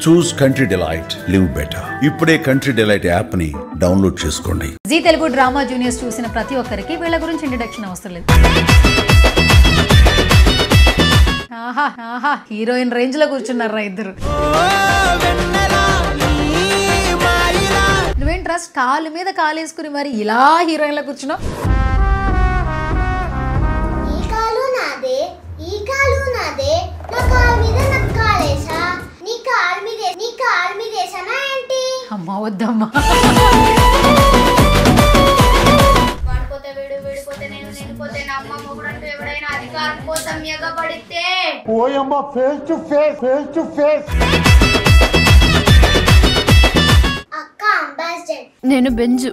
చూస్ country delight, live better. ఇప్పుడే country delight app ని download చేసుకోండి. జీ తెలుగు డ్రామా జూనియర్స్ చూసిన ప్రతి ఒక్కరికి వీళ్ళ గురించి ఇంట్రడక్షన్ అవసరం లేదు. హీరోయిన్ రేంజ్ లో కూర్చున్నారా ఇద్దరు. నువ్వేం ట్రస్ట్ కాలు మీద కాలేసుకుని మరి ఇలా హీరోయిన్ లో కూర్చున్నావు. అమ్మా వద్దమ్మా. నేను బెంజు,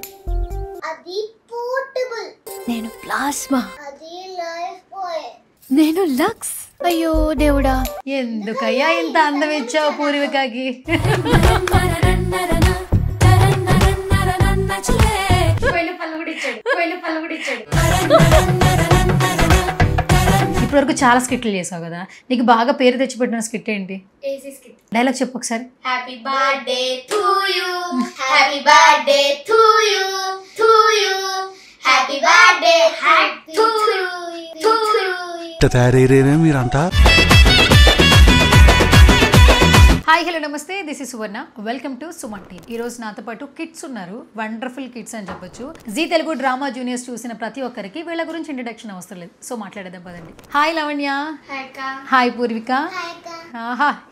అది పోర్టబుల్. నేను ప్లాస్మా, అది లైఫ్ బాయ్. నేను లక్స్. అయ్యో దేవుడా, ఎందుకయ్యా ఇంత అందం ఇచ్చావు పూర్వికకి. ఇప్పటి వరకు చాలా స్కిట్లు చేసావు కదా, నీకు బాగా పేరు తెచ్చిపెట్టిన స్కిట్ ఏంటి? డైలాగ్ చెప్పు ఒకసారి. Happy birthday to you, happy birthday to you, to you, happy birthday to you, to you. తయారయ్యారే మీరంతా. Hi hello namaste, this is Suvarna. Welcome to Suman TV. ఈ రోజు నాతో పాటు కిడ్స్ ఉన్నారు, వండర్ఫుల్ కిడ్స్ అని చెప్పొచ్చు. జీ తెలుగు డ్రామా జూనియర్స్ చూసిన ప్రతి ఒక్కరికి వీళ్ళ గురించి ఇంట్రడక్షన్ అవసరం లేదు, సో మాట్లాడేద్దాం పదండి. Hi Lavanya. Hi Poorvika.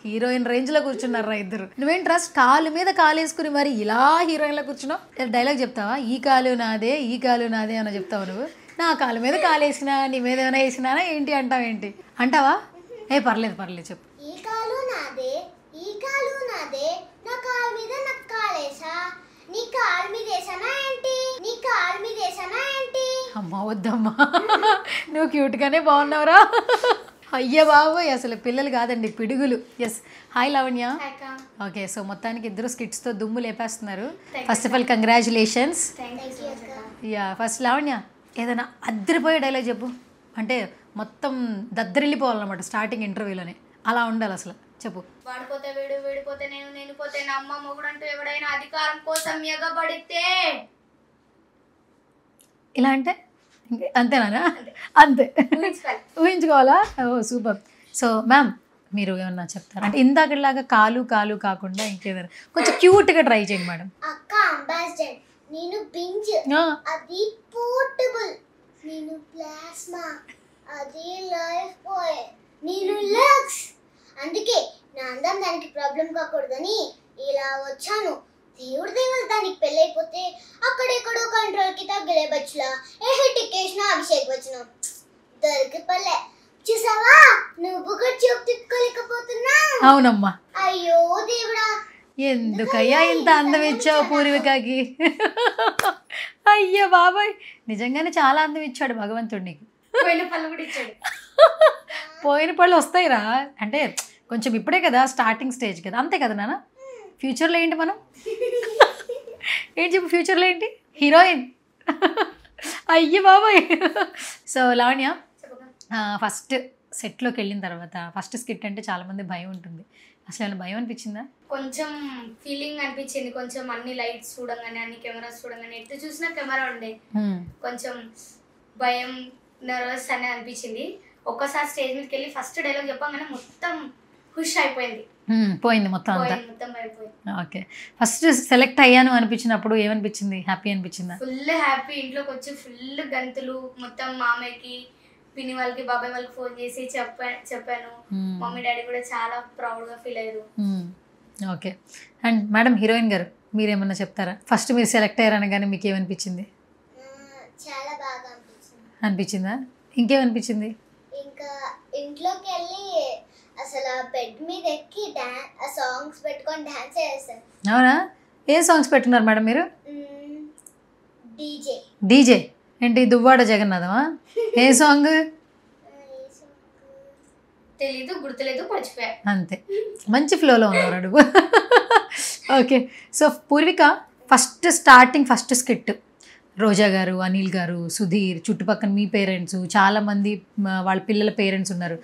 Heroine range లో కూర్చున్నారా ఇద్దరు. నువ్వేం ట్రస్ట్ కాలు మీద కాలేసుకుని మరి ఇలా హీరోయిన్ లో కూర్చున్నావు. డైలాగ్ చెప్తావా? ఈ కాలు నాదే, ఈ కాలు నాదే అని చెప్తావు నువ్వు. నా కాలు మీద కాలు వేసినా, నీ మీద ఏమైనా వేసినా ఏంటి అంటావేంటి? అంటావా? పర్లేదు పర్లేదు చెప్పు. ఈ కాలు నాదే, ఈ కాలు నాదే, నా కాలు మీద నాకు కాలేసా, నీ కాలు మీద వేసానా ఏంటి, నీ కాలు మీద వేసానా ఏంటి? అమ్మా వద్దమ్మా, నువ్వు క్యూట్ గానే బాగున్నావురా. అయ్యా బాబోయ్, అసలు పిల్లలు కాదండి పిడుగులు. Yes. Hi Lavanya. Okay, so మొత్తానికి ఇద్దరు స్కిట్స్ తో దుమ్ము లేపేస్తున్నారు. First of all congratulations. Yeah, first Lavanya ఏదైనా అద్దరిపోయే డైలాగ్ చెప్పు. అంటే మొత్తం దద్దరిల్లిపోవాలన్నమాట స్టార్టింగ్ ఇంటర్వ్యూలోనే, అలా ఉండాలి అసలు. చెప్పు. వాడిపోతే వీడు, వీడిపోతే నేను, నేను పోతే నా అమ్మ, మొగుడంటూ ఎవడైనా అధికారం కోసం ఎగబడితే. ఇలా అంటే అంతేనా? అంతే ఊహించుకోవాలా? ఓ సూపర్. సో మ్యామ్ మీరు ఏమన్నా చెప్తారా? అంటే ఇందాకలాగా కాలు కాలు కాకుండా ఇంకేదైనా కొంచెం క్యూట్గా ట్రై చేయండి మేడం. అక్క అంబాసిడర్, నేను పించ్, అది పోర్టబుల్. నేను ప్లాస్మా, అది లైఫ్ బాయ్. నేను లక్స్, అందుకే నా అందం దానికి ప్రాబ్లం కాకూడదని ఇలా వచ్చాను. దేవుడి దేవుడు దానికి పెళ్ళైపోతే అక్కడెక్కడో కంట్రోల్ కి తగ్గలే బచ్చులా టికేషన్ అభిషేక్ వచ్చిన దొరికి పల్లె. చూసావా, నువ్వు కూడా చూపు తిప్పుకోలేకపోతున్నా. అవునమ్మా. అయ్యో దేవుడా, ఎందుకయ్యా ఇంత అందం ఇచ్చావు పూర్వికకి. అయ్యో బాబాయ్, నిజంగానే చాలా అందం ఇచ్చాడు భగవంతుడు నీకు. పోయిన పళ్ళు కూడా ఇచ్చాడు. పోయిన పళ్ళు వస్తాయిరా, అంటే కొంచెం ఇప్పుడే కదా స్టార్టింగ్ స్టేజ్ కదా, అంతే కదా నాన్న. ఫ్యూచర్లో ఏంటి మనం? ఏంటి చెప్పు, ఫ్యూచర్లో ఏంటి? హీరోయిన్. అయ్యో బాబాయ్. సో లావణ్య, ఫస్ట్ సెట్లోకి వెళ్ళిన తర్వాత ఫస్ట్ స్కిట్ అంటే చాలామంది భయం ఉంటుంది, అసలు ఏమైనా భయం అనిపించిందా? కొంచెం ఫీలింగ్ అనిపించింది. కొంచెం అన్ని లైట్స్ చూడంగానే, అన్ని కెమెరాస్ చూడంగానే, ఎటు చూసినా కెమెరా ఉండే, కొంచెం భయం, నర్వస్ అని అనిపించింది. ఒక్కసారి స్టేజ్ మీదకి వెళ్ళి ఫస్ట్ డైలాగ్ చెప్పగానే మొత్తం ఖుష్ అయిపోయింది, పోయింది మొత్తం అంతా. మొత్తం అయిపోయింది. ఓకే, ఫస్ట్ సెలెక్ట్ అయ్యాను అనిపించినప్పుడు ఏమనిపించింది? హ్యాపీ అనిపించిందా? Full happy. ఇంట్లోకి వచ్చి ఫుల్ గంతులు, మొత్తం మామయ్యకి, పిన్ని వాళ్ళకి, బాబాయ్ వాళ్ళకి ఫోన్ చేసి చెప్పాను. మమ్మీ డాడీ కూడా చాలా ప్రౌడ్గా ఫీల్ అయ్యారు. ఓకే. అండ్ మేడం హీరోయిన్ గారు మీరేమన్నా చెప్తారా? ఫస్ట్ మీరు సెలెక్ట్ అయ్యారనగానే మీకు ఏమనిపించింది? చాలా బాగా అనిపించిందా? ఇంకేమనిపించింది? ఇంకా ఇంట్లోకి వెళ్ళి అసలు బెడ్ మీద ఎక్కి సాంగ్స్ పెట్టుకొని డాన్స్ చేస్తాను. అవునా? ఏ సాంగ్స్ పెట్టున్నారు మేడం మీరు? డీజే. డీజే ఏంటి? దువ్వాడ జగన్నాథమా? ఏ సాంగ్? తెలీదు, గుర్తులేదు, మర్చిపోయా. అంతే, మంచి ఫ్లోలో ఉన్నారు అడుగు. Okay, so Purvika first starting first skit Roja garu, Anil గారు, సుధీర్, చుట్టుపక్కల మీ పేరెంట్స్, చాలామంది వాళ్ళ పిల్లల పేరెంట్స్ ఉన్నారు.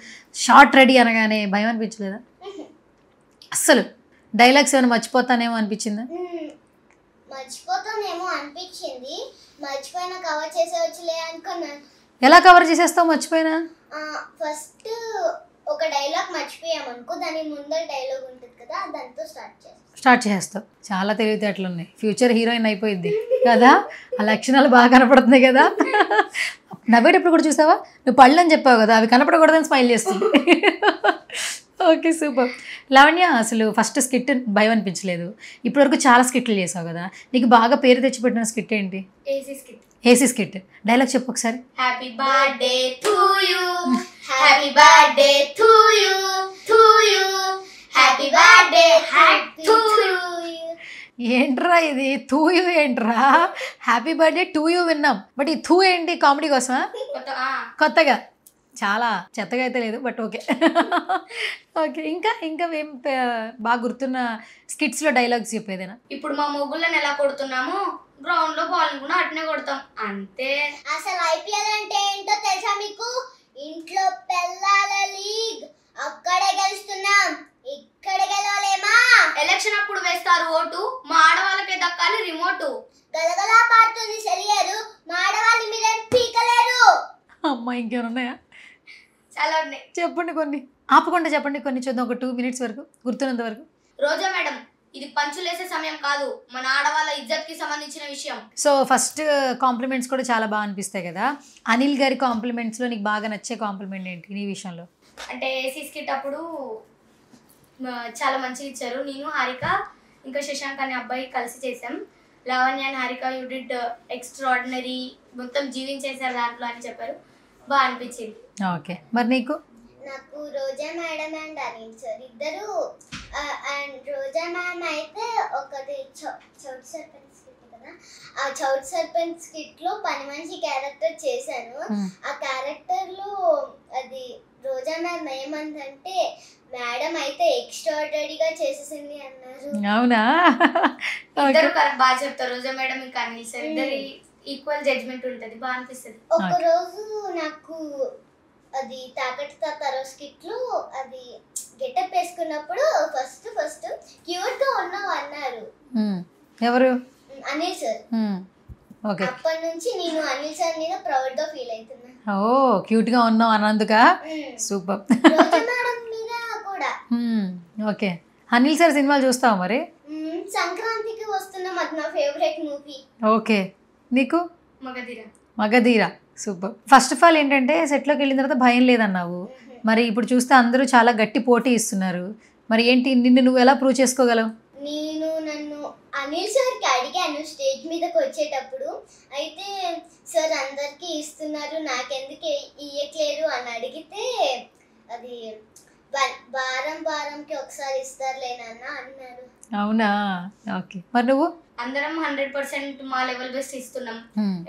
షార్ట్ రెడీ అనగానే భయం అనిపించలేదా? అస్సలు డైలాగ్స్ ఏమైనా మర్చిపోతానేమో అనిపించిందా? మర్చిపోతానేమో అనిపించింది. మర్చిపోయినా కవర్ చేసేవచ్చులే అనుకున్నాను. ఎలా కవర్ చేసేస్తావు మర్చిపోయినా? ఫస్ట్ ఒక డైలాగ్ మర్చిపోయామనుకో, దాని ముందర డైలాగ్ ఉంటుంది కదా, దాంతో స్టార్ట్ చేస్తావు. చాలా తెలివితేటలు ఉన్నాయి. ఫ్యూచర్ హీరోయిన్ అయిపోయింది కదా, ఆ లక్షణాలు బాగా కనపడుతున్నాయి కదా. నవ్వేటప్పుడు కూడా చూసావా, నువ్వు పళ్ళు అని చెప్పావు కదా, అవి కనపడకూడదని స్మైల్ చేస్తుంది. Okay, super. లావణ్య, అసలు ఫస్ట్ స్కిట్ భయం అనిపించలేదు, ఇప్పటివరకు చాలా స్కిట్లు చేసావు కదా, నీకు బాగా పేరు తెచ్చిపెట్టిన స్కిట్ ఏంటి? AC skit. డైలాగ్ చెప్పు ఒకసారి. Happy birthday to you, happy birthday to you, to you, happy birthday to you. ఏంట్రా ఇది టూ యూ? ఏంట్రా హ్యాపీ బర్త్డే టు యూ విన్నాం, బట్ ఈ టూ ఏంటి? కామెడీ కోసమా? కొత్తగా, చాలా చెత్తగా అయితే లేదు, బట్ ఓకే. ఓకే, ఇంకా ఏం బాగా గుర్తున్న స్కిట్స్లో డైలాగ్స్ చెప్పేదేనా? ఇప్పుడు మా మొగ్గులను ఎలా కొడుతున్నామో గ్రౌండ్ లో బాల్ కూడా అట్నే కొడతాం అంతే. అసలు ఐపీఎల్ అంటే ఏంటో తెలుసా మీకు? ఇంట్లో పెళ్ళాల లీగ్, అక్కడే గెలుస్తున్నాం, ఇక్కడ గెలవలేమా? ఎలక్షన్ అప్పుడు వేస్తారు ఓటు, మా ఆడవాళ్ళకే దక్కాలి రిమోటు. గలగలా పాడుతుంది సెలియరు, మా ఆడవాళ్ళు మీరేం పీకలేరు. అమ్మా, ఇంకేమన్నాయా? చాలా ఉన్నాయి, చెప్పండి కొన్ని. ఆపకుండా చెప్పండి కొన్ని, చూద్దాం. ఒక 2 minutes వరకు, గుర్తున్నంత వరకు. రోజా మేడం, ఇది పంచులేసే సమయం కాదు, మన ఆడవాళ్ళ ఇజ్జత్ కి సంబంధించిన విషయం. సో ఫస్ట్ కాంప్లిమెంట్స్ కూడా చాలా బాగా అనిపిస్తాయి కదా. అనిల్ గారి కాంప్లిమెంట్స్లో నీకు బాగా నచ్చే కాంప్లిమెంట్ ఏంటి నీ విషయంలో? అంటే ఏసీ స్కిట్ అప్పుడు చాలా మంచిగా ఇచ్చారు. నేను, హారిక, ఇంకా శశాంక్ అనే అబ్బాయి కలిసి చేసాం. Lavanya and Harika you did extraordinary, మొత్తం జీవించేశారు దాంట్లో అని చెప్పారు, బాగా అనిపించింది. ఓకే, మరి నీకు? నాకు రోజా మేడం అండ్ అనిల్ సార్ ఇద్దరు. అండ్ రోజా మ్యామ్ అయితే ఒకటి చౌట్ సర్పంచ్ స్కిట్ కదా, ఆ చౌట్ సర్పంచ్ స్కిట్ లో పని మనిషి క్యారెక్టర్ చేశాను. ఆ క్యారెక్టర్ లో అది రోజా మ్యామ్ ఏమందంటే, మేడం అయితే ఎక్స్ట్రాడినరీగా చేసేసింది అన్నారు. అవునా? ఇద్దరు బాగా చెప్తారు, రోజా మేడం ఇంకా అనిల్ సార్ ఇద్దరు ఈక్వల్ జడ్జ్మెంట్ ఉంటుంది, బాగా అనిపిస్తుంది. ఒక రోజు నాకు అది తాకట్టు తాతారో స్కిట్ లో అది గెటప్ వేసుకున్నప్పుడు ఫస్ట్ క్యూట్ గా ఉన్నావు అన్నారు. ఎవరు? అనిల్ సార్. ఓకే, అప్పటి నుంచి నేను అనిల్ సార్ మీద ప్రౌడ్ గా ఫీల్ అవుతున్నా. ఓ, క్యూట్ గా ఉన్నావు అన్నందుక? సూపర్. రోజా మేడం మీద కూడా. ఓకే, అనిల్ సార్ సినిమాలు చూస్తావా మరి? సంక్రాంతికి వస్తున్నాం, అది నా ఫేవరెట్ మూవీ. ఓకే, నీకు? Magadheera. Super. First of all ఏంటంటే సెట్లోకి వెళ్ళిన తర్వాత భయం లేదన్నావు, మరి ఇప్పుడు చూస్తే అందరూ చాలా గట్టి పోటీ ఇస్తున్నారు, మరి ఏంటి నిన్ను నువ్వు ఎలా ప్రూవ్ చేసుకోగలవు? నన్ను అనిల్ సార్కి అడిగాను స్టేజ్ మీదకి వచ్చేటప్పుడు, అయితే సార్ అందరికీ ఇస్తున్నారు నాకెందుకు ఇయ్యట్లేదు అని అడిగితే, అది వారంకి ఒకసారి ఇస్తారులేనన్నా అన్నారు. అవునా? ఓకే, మరి నువ్వు? అందరం 100% మా లెవెల్ బెస్ట్ ఇస్తున్నాం.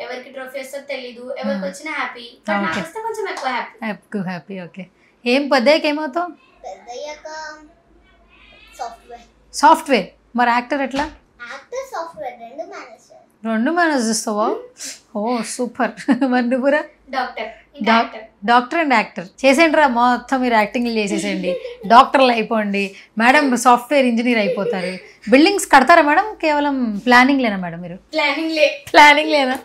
ఎవరికి ట్రోఫీ వస్తుందో తెలీదు, ఎవరికి వచ్చినా హ్యాపీ, నాకు వస్తే కొంచెం ఎక్కువ హ్యాపీ. ఓకే, ఏం పెద్దయ్యాక ఏమవుతావు? పెద్దయ్యాక సాఫ్ట్వేర్. మరి యాక్టర్ ఎట్లా? యాక్టర్, సాఫ్ట్వేర్ రెండు మేనేజ్ చేస్తావా? ఓ సూపర్. మరి నువ్వురా? డాక్టర్ అండ్ యాక్టర్ చేసేయండి రా, మొత్తం మీరు యాక్టింగ్లు చేసేసేయండి, డాక్టర్లు అయిపోండి, మేడం సాఫ్ట్వేర్ ఇంజనీర్ అయిపోతారు. బిల్డింగ్స్ కడతారా మేడం? కేవలం ప్లానింగ్ లేనా మేడం? మీరు ప్లానింగ్ లేనా?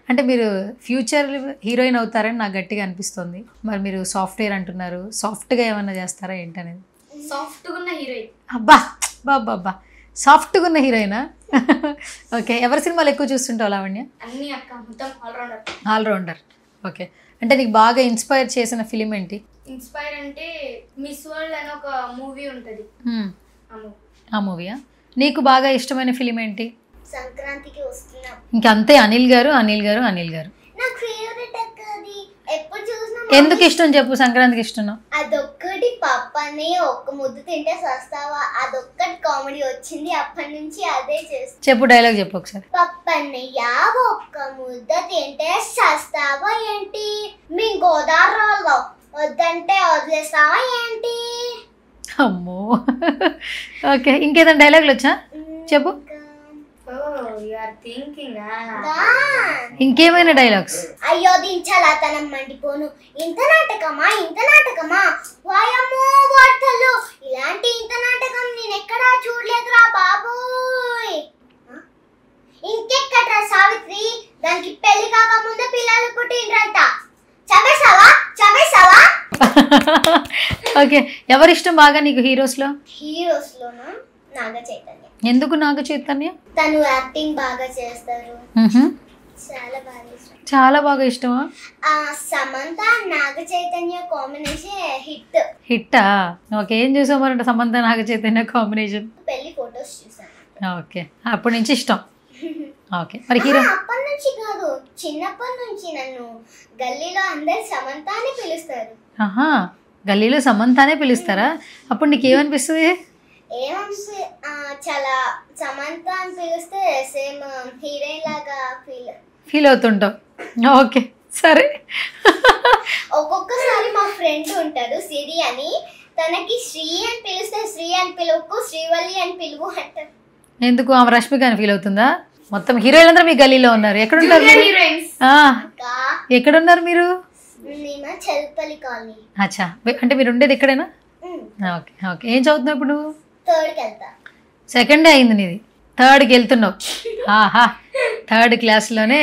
అంటే మీరు ఫ్యూచర్ హీరోయిన్ అవుతారని నాకు గట్టిగా అనిపిస్తుంది. మరి మీరు సాఫ్ట్వేర్ అంటున్నారు, సాఫ్ట్గా ఏమన్నా చేస్తారా ఏంటనేది? అబ్బా బాబా, సాఫ్ట్గా ఉన్న హీరోయినా? ఓకే, ఎవరి సినిమాలు ఎక్కువ చూస్తుంటావు లావణ్య? ఆల్రౌండర్. ఓకే, అంటే నీకు బాగా ఇన్స్పైర్ చేసిన ఫిలిం ఏంటి? ఇన్స్పైర్ అంటే మిస్ వరల్డ్ అని ఒక మూవీ ఉంటుంది, ఆ మూవీయా? నీకు బాగా ఇష్టమైన ఫిలిం ఏంటి? సంక్రాంతికి వస్తున్నాం. ఇంకంతే, అనిల్ గారు. నాకు ఫేవరెట్ అక్కది, ఎప్పుడు చూసినా. ఎందుకు ఇష్టం చెప్పు, సంక్రాంతికి ఇష్టం? అదొక్కటి, పప్పని ఒక్క ముద్దు తింటే సస్తావా, అదొక్కటి కామెడీ వచ్చింది, అప్పటి నుంచి అదే చేస్తా. చెప్పు, డైలాగ్ చెప్పు ఒకసారి. పప్పన్నయ్య ఒక్క ముద్ద తింటే సస్తావా ఏంటి, మీ గోదావరిలో వద్దంటే వదిలేస్తావా ఏంటి? అమ్మో. ఓకే, ఇంకేదైనా డైలాగులు వచ్చా చెప్పు. Are thinking. ఇంకేమైనా డైలాగ్స్? అయ్యో దించాలతనం మండిపోను, ఇంత నాటకమా వాయమ్మో వార్తలు, ఇలాంటి ఇంత నాటకం నేను ఎక్కడా చూడలేదురా బాబోయ్. ఇంకెక్కడ్రా సావిత్రి, దానికి పెళ్లి కాకముందే పిల్లలు పుట్టిండ్రంట. చంపేసావా? ఓకే, ఎవరిష్టం బాగా నీకు హీరోస్లో? హీరోస్లోనా నాగ చైతన్య. ఎందుకు నాగ చైతన్య? తను యాక్టింగ్ బాగా చేస్తారు, చాలా బాగా ఇష్టం. చాలా బాగా ఇష్టమా? సమంత నాగ చైతన్య కాంబినేషన్ హిట్టా? ఓకే, ఏం చూసావు మరి సమంత నాగ చైతన్య కాంబినేషన్? పెళ్లి ఫొటోస్ చూసాను. ఓకే, అప్పటి నుంచి ఇష్టం. ఓకే, మరి హీరో? అప్పటి నుంచి కాదు, చిన్నప్పటి నుంచి నన్ను గల్లీలో అందరు సమంత అని పిలుస్తారు. ఆహా, గల్లీలో సమంతానే పిలుస్తారా? అప్పుడు నీకు ఏమనిపిస్తుంది? చాలా సమంత అని పిలిస్తే సేమ్ హీరోయిన్ లాగా ఫీల్ అవుతుంటావు. ఓకే సరే. ఒక్కొక్కసారి మా ఫ్రెండ్ ఉంటారు సిరి అని, తనకి శ్రీ అని పిలిస్తే శ్రీ అని పిలువకు, శ్రీవల్లి అని పిలువు అంటారు. ఎందుకు? ఆమె రష్మిక అని ఫీల్ అవుతుందా? మొత్తం హీరోయిన్ అందరూ మీ గల్లీలో ఉన్నారు. ఎక్కడుంటారు? ఎక్కడున్నారు మీరు? చెరుపల్లి కాలనీ. అచ్చా, అంటే మీరు ఉండేది ఇక్కడేనా? Okay okay. ఏం చదువుతున్నావు ఇప్పుడు నువ్వు? థర్డ్కి వెళ్తా. సెకండే అయింది నీది, థర్డ్కి వెళ్తున్నావు. ఆహా, థర్డ్ క్లాస్లోనే.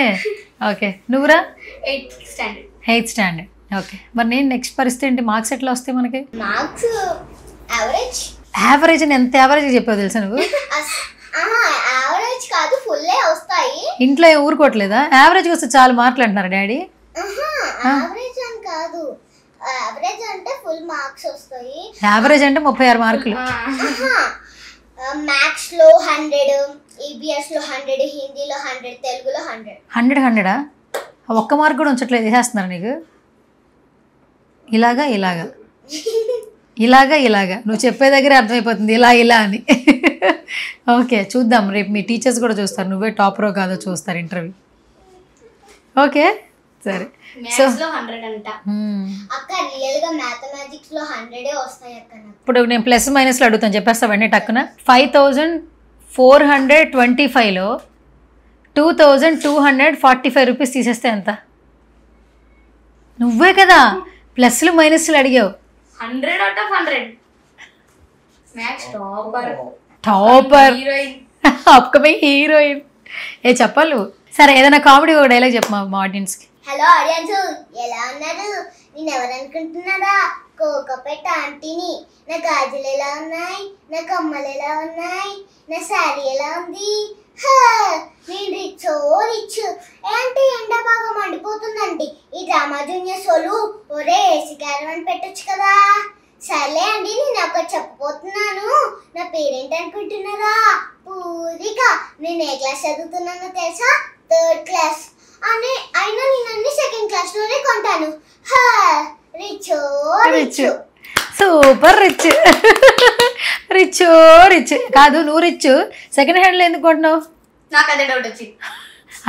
ఓకే, నువ్వురా? 8th standard. ఓకే, మరి నేను నెక్స్ట్ పరిస్థితి ఏంటి? మార్క్స్ ఎట్లా వస్తాయి మనకి? మార్క్స్ యావరేజ్ అని ఎంత యావరేజ్ చెప్పావు తెలుసా నువ్వు? యావరేజ్ కాదు, ఫుల్లే వస్తాయి. ఇంట్లో ఏం ఊరుకోవట్లేదా? యావరేజ్కి వస్తే చాలా మార్కులు అంటున్నారు డాడీ. యావరేజ్ అని కాదు, యావరేజ్ అంటే ఫుల్ మార్క్స్ వస్తాయి. యావరేజ్ అంటే 36 మార్కులు. మ్యాథ్స్ లో 100, ఈబిఎస్ లో 100, హిందీలో 100, తెలుగులో 100. 100 ఒక్క మార్క్ కూడా ఉంచట్లేదు, వేసేస్తున్నారు నీకు. ఇలాగా నువ్వు చెప్పే దగ్గరే అర్థమైపోతుంది ఇలా అని. ఓకే, చూద్దాం రేపు మీ టీచర్స్ కూడా చూస్తారు, నువ్వే టాపరో కాదో చూస్తారు ఇంటర్వ్యూ. ఓకే సరే. సో అక్క రియల్ గా మ్యాథమెటిక్స్ లో 100 వస్తాయి అక్క. ఇప్పుడు నేను ప్లస్ మైనస్లో అడుగుతాను, చెప్పేస్తావండి టక్కున. 5425లో 2245 రూపీస్ తీసేస్తే ఎంత? నువ్వే కదా ప్లస్లు మైనస్లు అడిగావు. 100/100. Topper upcoming heroine. చెప్పాలి నువ్వు. సరే, ఏదైనా కామెడీ ఒక డైలాగ్ చెప్పు మా ఆడియన్స్కి. హలో ఆడియన్స్, ఎలా ఉన్నారు? నేను ఎవరనుకుంటున్నారా? కోకపెట్ట ఆంటీని. నా గాజులు ఎలా ఉన్నాయి, నా కమ్మలు ఎలా ఉన్నాయి, నా శారీ ఎలా ఉంది? నేను రిచ్ ఏంటి ఎండ బాగా మండిపోతుందండి. ఈ డ్రామా జూనియర్స్ వాళ్ళు ఒరే ఏసీ క్యారవాన్ పెట్టొచ్చు కదా. సర్లే అండి, నేను ఒకటి చెప్పబోతున్నాను. నా పేరేంటి అనుకుంటున్నారా? పూరిక. నేను ఏ క్లాస్ చదువుతున్నానో తెలుసా? 3rd class. అయినా నేను అన్ని 2nd క్లాస్లోనే కొంటాను. రిచ్. సూపర్ రిచ్ కాదు, నువ్వు రిచ్. సెకండ్ హ్యాండ్లో ఎందుకు కొంటున్నావు? నాకు అదే డౌట్ వచ్చింది.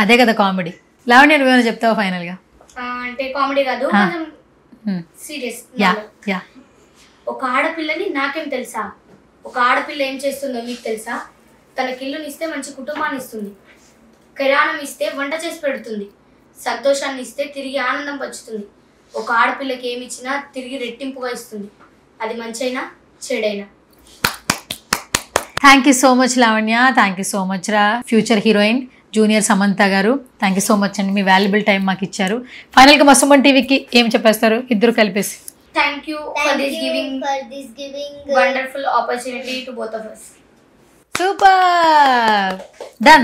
అదే కదా కామెడీ. లావణ్య నువ్వేమైనా చెప్తావు ఫైనల్గా? అంటే కామెడీ కాదు, కొంచెం సీరియస్. ఒక ఆడపిల్లని నాకేం తెలుసా? ఒక ఆడపిల్ల ఏం చేస్తుందో మీకు తెలుసా? తన కిల్లుని ఇస్తే మంచి కుటుంబాన్ని ఇస్తుంది, కిరాణం ఇస్తే వంట చేసి పెడుతుంది, సంతోషాన్ని ఇస్తే తిరిగి ఆనందం పంచుతుంది. ఒక ఆడపిల్లకి ఏమి ఇచ్చినా తిరిగి రెట్టింపుగా ఇస్తుంది, అది మంచైనా చెడైనా. Thank you so much Lavanya, thank you so much రా future heroine junior Samantha garu. Thank you so much అండి, మీ వాల్యుబుల్ టైం మాకు ఇచ్చారు. ఫైనల్గా మా సుమన్ టీవీకి ఏం చెప్పేస్తారు ఇద్దరు కలిపేసి? Thank you for this giving wonderful opportunity to both of us. Super! Done.